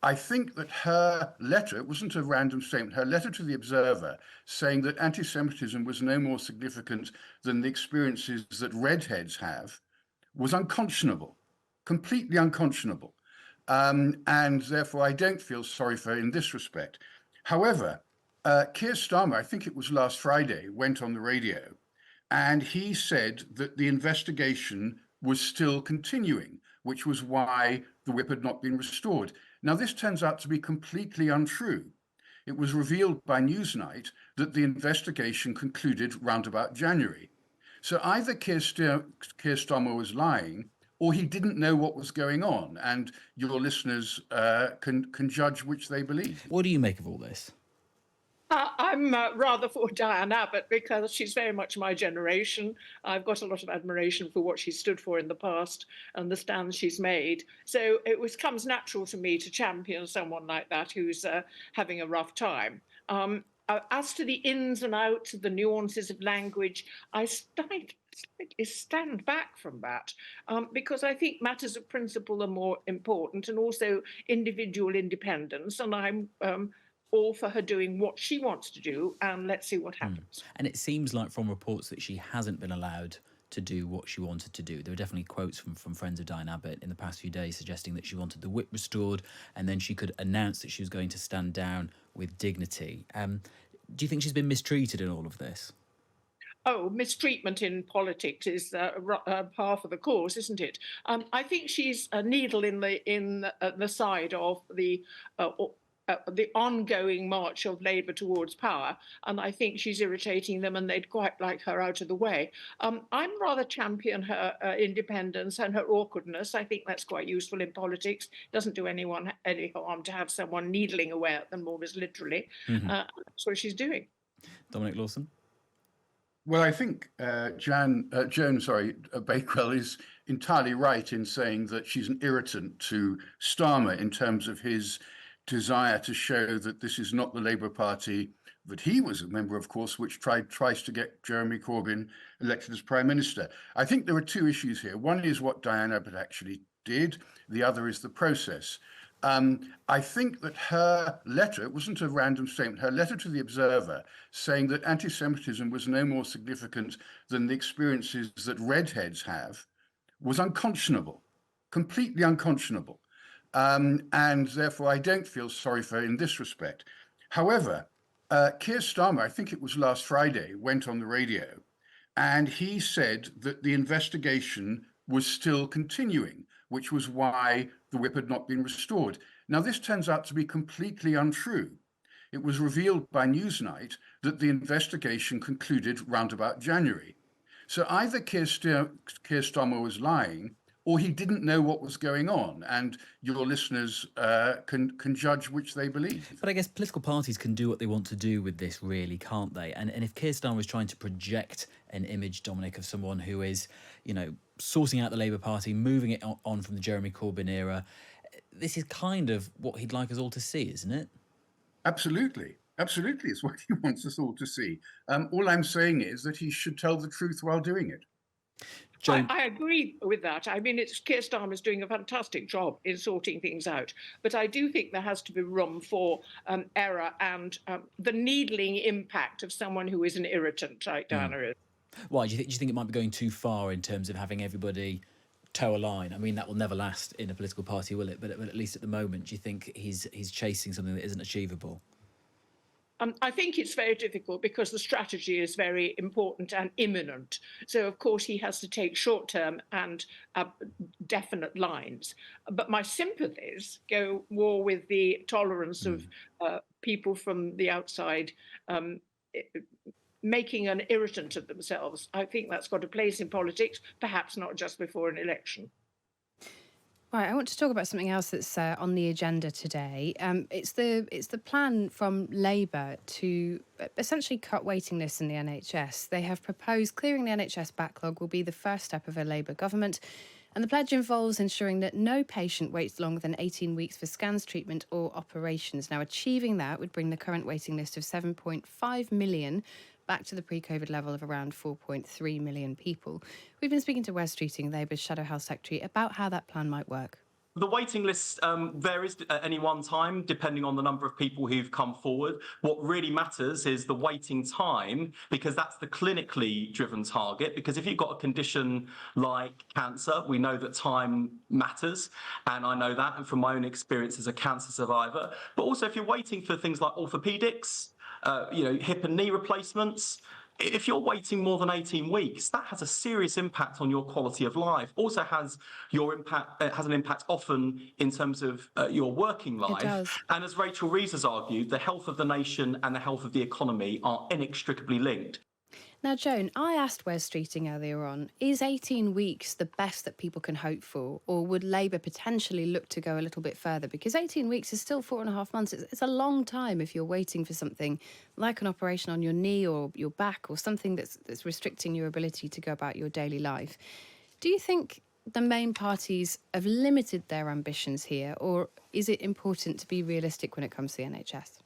I think that her letter, it wasn't a random statement, her letter to the Observer saying that anti-Semitism was no more significant than the experiences that redheads have was unconscionable, completely unconscionable. And therefore, I don't feel sorry for her in this respect. However, Keir Starmer, I think it was last Friday, went on the radio and he said that the investigation was still continuing, which was why the whip had not been restored. Now, this turns out to be completely untrue. It was revealed by Newsnight that the investigation concluded round about January. So either Keir Starmer was lying, or he didn't know what was going on, and your listeners can judge which they believe. What do you make of all this? I'm rather for Diane Abbott because she's very much my generation. I've got a lot of admiration for what she stood for in the past and the stands she's made. So comes natural to me to champion someone like that who's having a rough time. As to the ins and outs of the nuances of language, I stand back from that because I think matters of principle are more important, and also individual independence. And I'm all for her doing what she wants to do, and let's see what happens. And it seems like from reports that she hasn't been allowed to do what she wanted to do. There were definitely quotes from friends of Dianne Abbott in the past few days suggesting that she wanted the whip restored and then she could announce that she was going to stand down with dignity. Do you think she's been mistreated in all of this? Oh, mistreatment in politics is half of the cause, isn't it? I think she's a needle in the side of the ongoing march of Labour towards power, and I think she's irritating them, and they'd quite like her out of the way. I'm rather champion her independence and her awkwardness. I think that's quite useful in politics. Doesn't do anyone any harm to have someone needling away at them, almost literally. That's what she's doing. Dominic Lawson? Well, I think Joan Bakewell is entirely right in saying that she's an irritant to Starmer in terms of his desire to show that this is not the Labour Party that he was a member, of course, which tries to get Jeremy Corbyn elected as Prime Minister. I think there are two issues here. One is what Diane Abbott actually did. The other is the process. I think that her letter, it wasn't a random statement, her letter to the Observer saying that anti-Semitism was no more significant than the experiences that redheads have was unconscionable, completely unconscionable. And therefore, I don't feel sorry for her in this respect. However, Keir Starmer, I think it was last Friday, went on the radio and he said that the investigation was still continuing, which was why the whip had not been restored. Now, this turns out to be completely untrue. It was revealed by Newsnight that the investigation concluded round about January. So either Keir Starmer was lying, or he didn't know what was going on, and your listeners can judge which they believe. But I guess political parties can do what they want to do with this, really, can't they? And if Keir Starmer was trying to project an image, Dominic, of someone who is, sorting out the Labour Party, moving it on from the Jeremy Corbyn era, this is kind of what he'd like us all to see, isn't it? Absolutely. Absolutely, it's what he wants us all to see. All I'm saying is that he should tell the truth while doing it. I agree with that. I mean, Keir Starmer's doing a fantastic job in sorting things out. But I do think there has to be room for error and the needling impact of someone who is an irritant like Diana is. Why? Do you think it might be going too far in terms of having everybody toe a line? I mean, that will never last in a political party, will it? But at least at the moment, do you think he's chasing something that isn't achievable? I think it's very difficult because the strategy is very important and imminent. So, of course, he has to take short-term and definite lines. But my sympathies go more with the tolerance of people from the outside making an irritant of themselves. I think that's got a place in politics, perhaps not just before an election. Right, I want to talk about something else that's on the agenda today. It's the plan from Labour to essentially cut waiting lists in the NHS. They have proposed clearing the NHS backlog will be the first step of a Labour government, and the pledge involves ensuring that no patient waits longer than 18 weeks for scans, treatment or operations. Now, achieving that would bring the current waiting list of 7.5 million back to the pre-COVID level of around 4.3 million people. We've been speaking to Wes Streeting, Labour's Shadow Health Secretary, about how that plan might work. the waiting list varies at any one time, depending on the number of people who've come forward. What really matters is the waiting time, because that's the clinically driven target. Because if you've got a condition like cancer, we know that time matters. And I know that, and from my own experience as a cancer survivor. But also if you're waiting for things like orthopedics, hip and knee replacements, if you're waiting more than 18 weeks, that has a serious impact on your quality of life. Also has an impact often in terms of your working life. It does. And as Rachel Rees has argued, the health of the nation and the health of the economy are inextricably linked. Now, Joan, I asked Wes Streeting earlier on, is 18 weeks the best that people can hope for, or would Labour potentially look to go a little bit further? Because 18 weeks is still 4.5 months. It's a long time if you're waiting for something like an operation on your knee or your back, or something that's restricting your ability to go about your daily life. Do you think the main parties have limited their ambitions here, or is it important to be realistic when it comes to the NHS?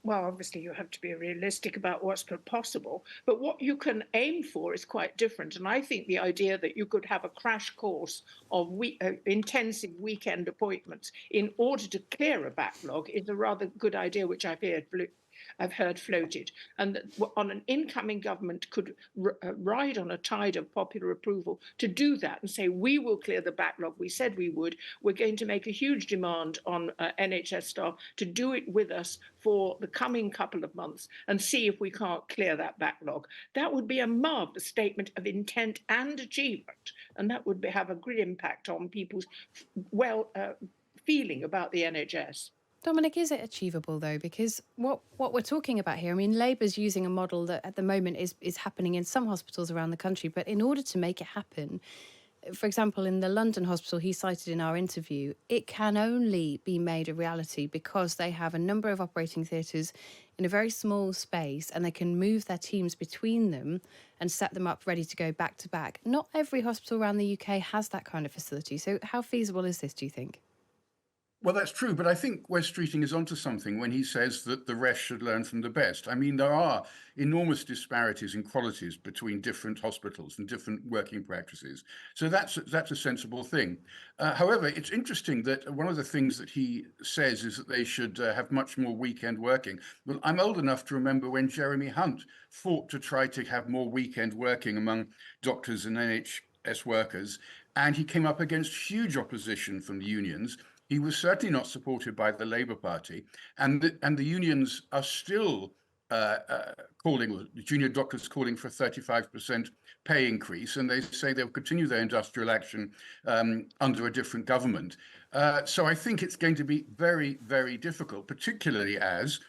Well, obviously you have to be realistic about what's possible, but what you can aim for is quite different. And I think the idea that you could have a crash course of intensive weekend appointments in order to clear a backlog is a rather good idea, which I've heard floated, and that on an incoming government could ride on a tide of popular approval to do that and say, we will clear the backlog, we said we would, we're going to make a huge demand on NHS staff to do it with us for the coming couple of months and see if we can't clear that backlog. That would be a marvellous statement of intent and achievement, and that would have a great impact on people's feeling about the NHS. Dominic, is it achievable, though? Because what we're talking about here, I mean, Labour's using a model that at the moment is happening in some hospitals around the country. But in order to make it happen, for example, in the London hospital he cited in our interview, it can only be made a reality because they have a number of operating theatres in a very small space, and they can move their teams between them and set them up ready to go back to back. Not every hospital around the UK has that kind of facility. So how feasible is this, do you think? Well, that's true, but I think Wes Streeting is onto something when he says that the rest should learn from the best. I mean, there are enormous disparities in qualities between different hospitals and different working practices. So that's a sensible thing. However, it's interesting that one of the things that he says is that they should have much more weekend working. Well, I'm old enough to remember when Jeremy Hunt fought to try to have more weekend working among doctors and NHS workers, and he came up against huge opposition from the unions. He was certainly not supported by the Labour Party, and the unions are still calling, the junior doctors calling for a 35% pay increase, and they say they'll continue their industrial action under a different government. So I think it's going to be very, very difficult, particularly as,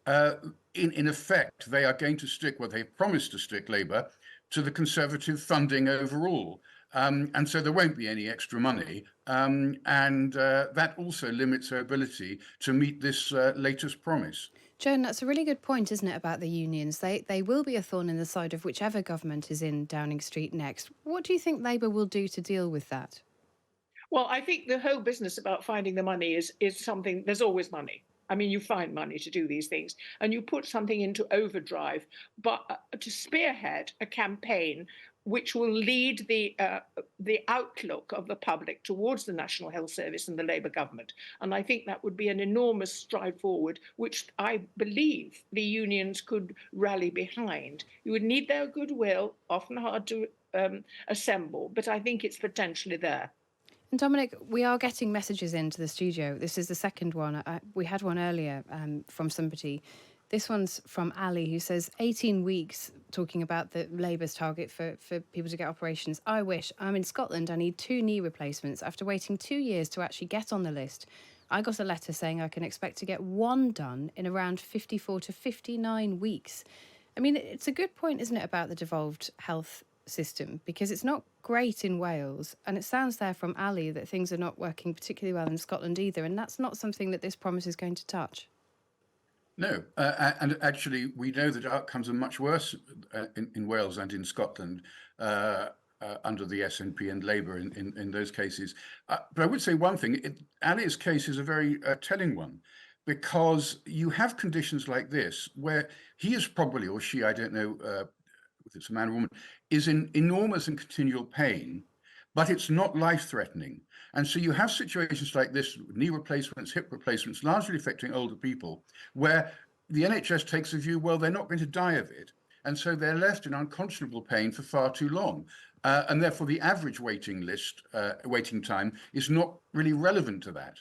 in effect, they are going to stick, well, they promised to stick, Labour, to the Conservative funding overall. And so there won't be any extra money. And that also limits her ability to meet this latest promise. Joan, that's a really good point, isn't it, about the unions? They will be a thorn in the side of whichever government is in Downing Street next. What do you think Labour will do to deal with that? Well, I think the whole business about finding the money is something, there's always money. I mean, you find money to do these things and you put something into overdrive, but to spearhead a campaign which will lead the outlook of the public towards the National Health Service and the Labour government. And I think that would be an enormous stride forward, which I believe the unions could rally behind. You would need their goodwill, often hard to assemble, but I think it's potentially there. And Dominic, we are getting messages into the studio. This is the second one. We had one earlier from somebody. This one's from Ali, who says 18 weeks, talking about the Labour's target for people to get operations. I wish. I'm in Scotland. I need 2 knee replacements. After waiting 2 years to actually get on the list, I got a letter saying I can expect to get 1 done in around 54 to 59 weeks. I mean, it's a good point, isn't it, about the devolved health system, because it's not great in Wales, and it sounds there from Ali that things are not working particularly well in Scotland either, and that's not something that this promise is going to touch. No, and actually we know that outcomes are much worse in Wales and in Scotland under the SNP and Labour in those cases. But I would say one thing, Ali's case is a very telling one, because you have conditions like this where he is probably, or she, I don't know if it's a man or woman, is in enormous and continual pain, but it's not life-threatening. And so you have situations like this, knee replacements, hip replacements, largely affecting older people, where the NHS takes a view, well, they're not going to die of it. And so they're left in unconscionable pain for far too long. And therefore, the average waiting time is not really relevant to that.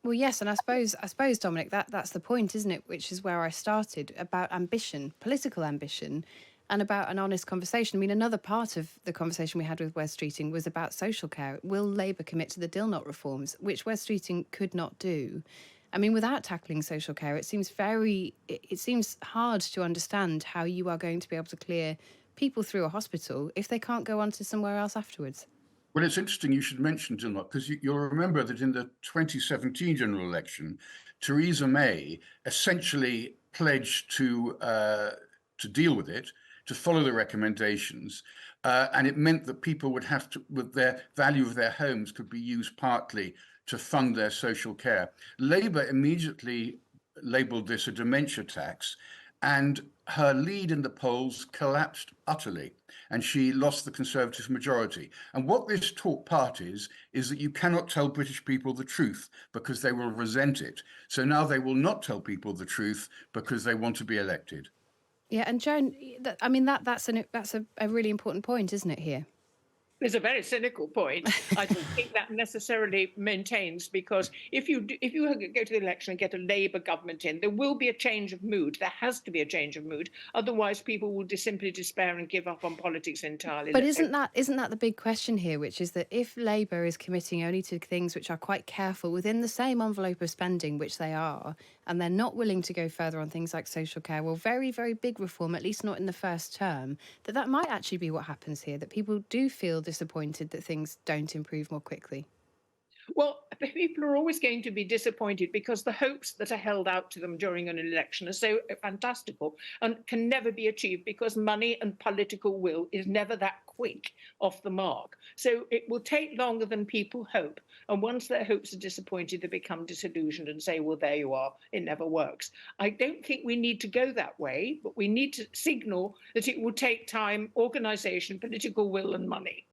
Well, yes, and I suppose, Dominic, that's the point, isn't it? Which is where I started, about ambition, political ambition, and about an honest conversation. I mean, another part of the conversation we had with Wes Streeting was about social care. Will Labour commit to the Dilnot reforms, which Wes Streeting could not do? I mean, without tackling social care, it seems hard to understand how you are going to be able to clear people through a hospital if they can't go on to somewhere else afterwards. Well, it's interesting you should mention Dilnot, because you'll remember that in the 2017 general election, Theresa May essentially pledged to deal with it, to follow the recommendations, and it meant that people would have to, with their value of their homes, could be used partly to fund their social care. Labour immediately labelled this a dementia tax, and her lead in the polls collapsed utterly, and she lost the Conservative majority. And what this taught parties is that you cannot tell British people the truth because they will resent it. So now they will not tell people the truth because they want to be elected. Yeah, and Joan, I mean, that's a really important point, isn't it, here? It's a very cynical point. I don't think that necessarily maintains, because if you go to the election and get a Labour government in, there will be a change of mood. There has to be a change of mood. Otherwise, people will simply despair and give up on politics entirely. But isn't that the big question here, which is that if Labour is committing only to things which are quite careful within the same envelope of spending, which they are, and they're not willing to go further on things like social care, well, very, very big reform, at least not in the first term, that might actually be what happens here, that people do feel disappointed that things don't improve more quickly? Well, people are always going to be disappointed because the hopes that are held out to them during an election are so fantastical and can never be achieved because money and political will is never that quick off the mark. So it will take longer than people hope. And once their hopes are disappointed, they become disillusioned and say, well, there you are, it never works. I don't think we need to go that way, but we need to signal that it will take time, organisation, political will and money.